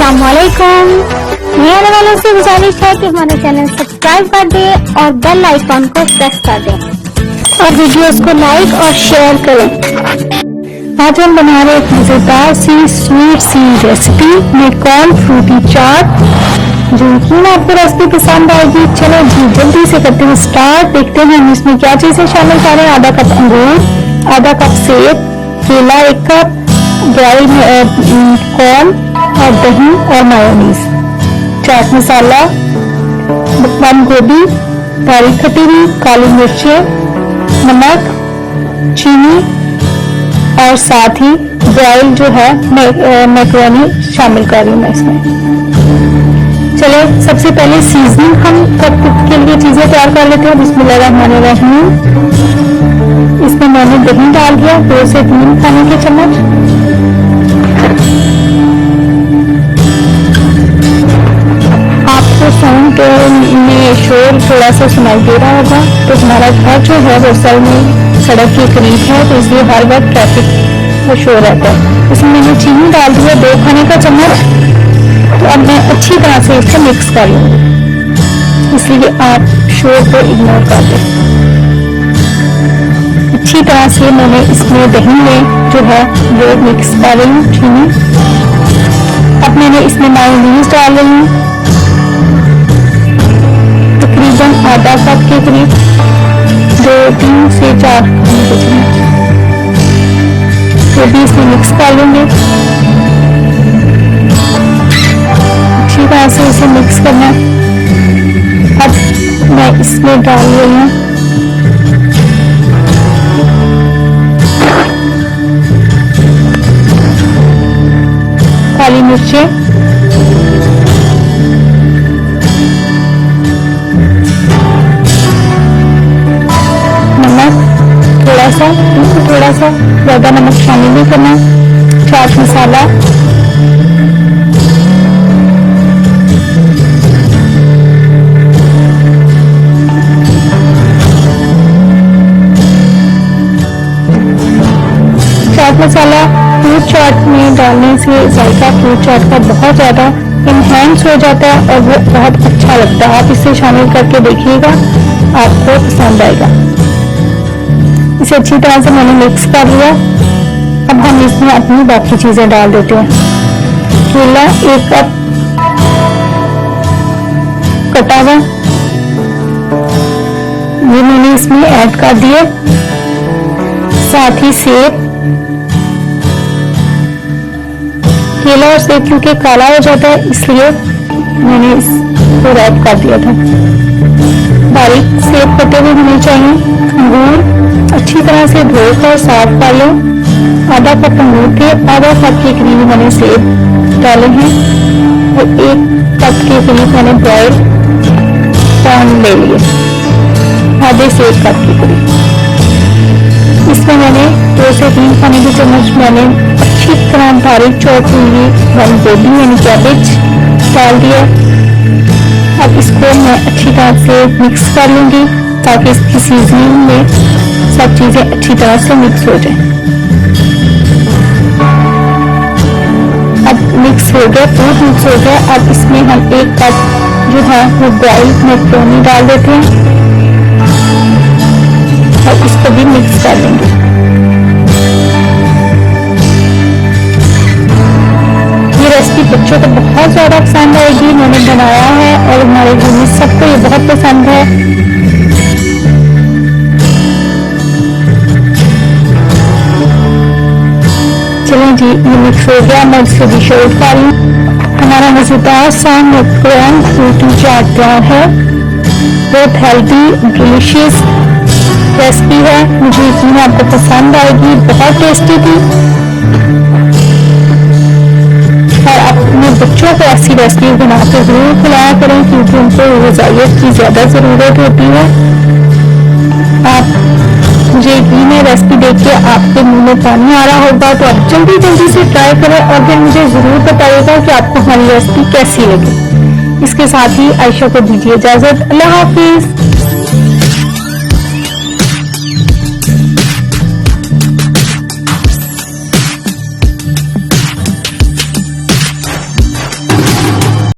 अस्सलामुअलैकुम। मेरे वालों से गुजारिश है कि हमारे चैनल सब्सक्राइब कर दें और बेल आइकॉन को प्रेस कर दें और वीडियोस को लाइक और शेयर करें। आज हम बना रहे एक मजेदार सी स्वीट सी रेसिपी में कॉर्न फ्रूटी चाट, जो यकीन आपको रेसिपी पसंद आएगी। चलो जी जल्दी से करते हैं स्टार्ट। देखते हैं हम इसमें क्या चीजें शामिल कर रहे हैं। आधा कप अंगूर, आधा कप सेब, केला 1 कप, ड्राई कॉर्न और दही और मायोनीज, चाट मसाला, बंद गोभी, बारीक कटी हुई काली मिर्चें, नमक, चीनी और साथ ही बॉयल जो है मैक्रोनी शामिल कर रही हूँ मैं इसमें। चले सबसे पहले सीजनिंग हम के लिए चीजें तैयार कर लेते हैं। बिस्मिल्लाहिर्रहमानिर्रहीम। इसमें मैंने दही डाल दिया 2 से 3 खाने के चम्मच। आपको साउंड में शोर थोड़ा सा सुनाई दे रहा होगा, तो हमारा घर जो है वो असल में सड़क के करीब है, तो इसलिए हर वक्त ट्रैफिक में शोर रहता है। इसमें मैंने चीनी डाल दिया 2 खाने का चम्मच। तो अब मैं अच्छी तरह से इसे मिक्स कर लूँगी, इसलिए आप शोर को इग्नोर कर दें। अच्छी तरह से मैंने इसमें दही में जो है वो मिक्स कर रही हूँ चीनी। अब मैंने इसमें मायोनीज डाल रही हूँ तकरीबन आधा कप के करीब, 2-3 से 4 खाने के चम्मच। तो भी इसमें मिक्स कर लूँगी। अच्छी तरह से इसे मिक्स करना। अब मैं इसमें डाल रही हूँ काली मिर्चें, नमक थोड़ा सा ज्यादा नमक शामिल नहीं करना, चाट मसाला, चाट मसाला फ्रूट चाट में डालने से जायका फ्रूट चाट का बहुत ज्यादा इनहेंस हो जाता है और वो बहुत अच्छा लगता है। आप इसे शामिल करके देखिएगा, आपको पसंद आएगा। इसे अच्छी तरह से मैंने मिक्स कर लिया। अब हम इसमें अपनी बाकी चीजें डाल देते हैं। केला 1 कप कटा हुआ ये मैंने इसमें ऐड कर दिया, साथ ही सेब। केला और सेब क्योंकि काला हो जाता है इसलिए मैंने इसको ऐड कर दिया था। बारीक सेब कटे हुए होने चाहिए। अंगूर अच्छी तरह से धोकर साफ कर लो। आधा कप अंगूर थे, आधा कप के करीब मैंने सेब डाले हैं और 1 कप के करीब मैंने बॉयल कॉर्न ले लिए, आधे से 1 कप के करीब। इसमें मैंने 2 से 3 खाने की चम्मच मैंने अच्छी तरह बारीक चॉप हुई बंद गोभी यानी कैबेज डाल दिया। अब इसको मैं अच्छी तरह से मिक्स कर लूंगी ताकि इसकी सीजनिंग में सब चीजें अच्छी तरह से मिक्स हो जाएं। अब मिक्स हो गया, फ्रूट मिक्स हो गया। अब इसमें हम 1 कप जो है वो बॉइल्ड मैक्रोनी डाल देते हैं और इसको भी मिक्स कर लेंगे। ये रेसिपी बच्चों को बहुत ज्यादा पसंद आएगी। मैंने बनाया है और हमारे घर में सबको ये बहुत पसंद है। चलें जी ये मिक्स हो गया, मैं इसको डिश आउट कर लूँ। हमारा मजेदार सा कॉर्न फ्रूटी चाट तैयार है। बहुत हेल्दी डिलीशियस रेसिपी है, मुझे यकीन आपको पसंद आएगी। बहुत टेस्टी थी और अपने बच्चों को ऐसी रेसिपी बनाकर जरूर खिलाया करें क्योंकि उनको ग़िज़ाइयत की ज्यादा जरूरत होती है। आप मुझे यकीन है रेसिपी देख के आपके मुंह में पानी आ रहा होगा, तो आप जल्दी से ट्राई करें और फिर मुझे जरूर बताइएगा कि आपको हमारी रेसिपी कैसी लगी। इसके साथ ही आयशा को दीजिए इजाजत। अल्लाह हाफिज।